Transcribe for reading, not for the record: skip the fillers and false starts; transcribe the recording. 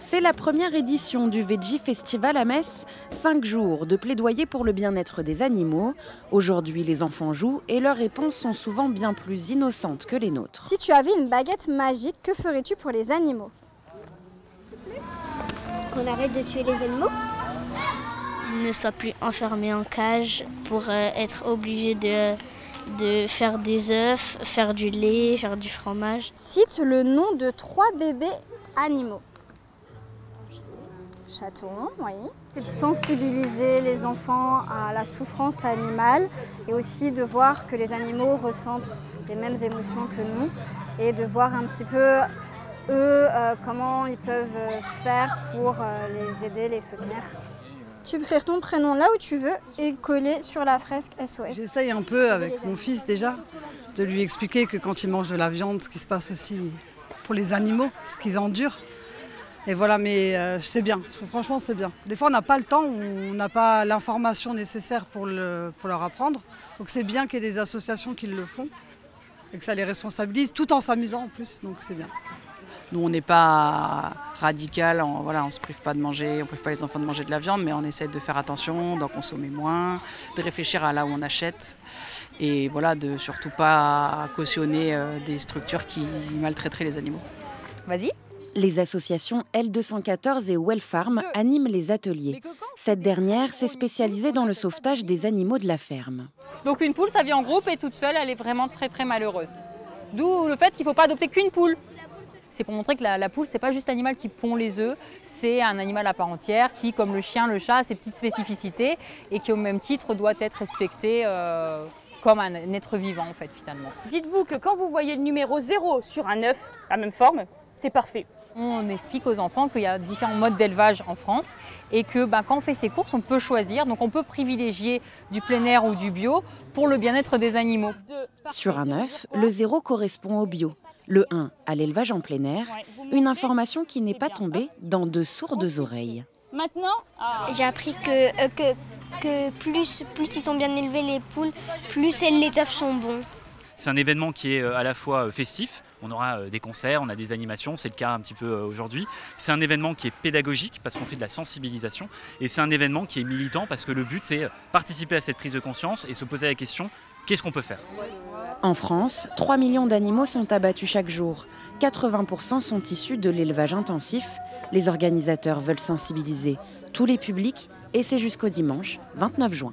C'est la première édition du Veggie Festival à Metz. 5 jours de plaidoyer pour le bien-être des animaux. Aujourd'hui, les enfants jouent et leurs réponses sont souvent bien plus innocentes que les nôtres. Si tu avais une baguette magique, que ferais-tu pour les animaux? Qu'on arrête de tuer les animaux. Ils ne soient plus enfermés en cage pour être obligés de faire des œufs, faire du lait, faire du fromage. Cite le nom de 3 bébés animaux. Chaton, oui. C'est de sensibiliser les enfants à la souffrance animale et aussi de voir que les animaux ressentent les mêmes émotions que nous et de voir un petit peu eux comment ils peuvent faire pour les aider, les soutenir. Tu peux écrire ton prénom là où tu veux et coller sur la fresque SOS. J'essaye un peu avec mon fils déjà de lui expliquer que quand il mange de la viande, ce qui se passe aussi pour les animaux, ce qu'ils endurent. Et voilà, mais c'est bien, franchement c'est bien. Des fois on n'a pas le temps, on n'a pas l'information nécessaire pour leur apprendre. Donc c'est bien qu'il y ait des associations qui le font et que ça les responsabilise tout en s'amusant en plus, donc c'est bien. Nous, on n'est pas radical, on ne se prive pas de manger, on ne prive pas les enfants de manger de la viande, mais on essaie de faire attention, d'en consommer moins, de réfléchir à là où on achète et voilà, de surtout pas cautionner des structures qui maltraiteraient les animaux. Vas-y. Les associations L214 et Wellfarm animent les ateliers. Cette dernière s'est spécialisée dans le sauvetage des animaux de la ferme. Donc une poule, ça vit en groupe et toute seule, elle est vraiment très très malheureuse. D'où le fait qu'il ne faut pas adopter qu'une poule. C'est pour montrer que la poule, c'est pas juste l'animal qui pond les œufs, c'est un animal à part entière qui, comme le chien, le chat, a ses petites spécificités et qui, au même titre, doit être respecté comme un être vivant, en fait, finalement. Dites-vous que quand vous voyez le numéro 0 sur un œuf, la même forme, c'est parfait. On explique aux enfants qu'il y a différents modes d'élevage en France et que quand on fait ses courses, on peut choisir. Donc on peut privilégier du plein air ou du bio pour le bien-être des animaux. Sur un œuf, le 0 correspond au bio. Le 1 à l'élevage en plein air, une information qui n'est pas tombée dans de sourdes oreilles. Maintenant, j'ai appris que plus ils sont bien élevés les poules, plus les œufs sont bons. C'est un événement qui est à la fois festif, on aura des concerts, on a des animations, c'est le cas un petit peu aujourd'hui. C'est un événement qui est pédagogique parce qu'on fait de la sensibilisation et c'est un événement qui est militant parce que le but c'est participer à cette prise de conscience et se poser la question, qu'est-ce qu'on peut faire ? En France, 3 millions d'animaux sont abattus chaque jour. 80% sont issus de l'élevage intensif. Les organisateurs veulent sensibiliser tous les publics et c'est jusqu'au dimanche 29 juin.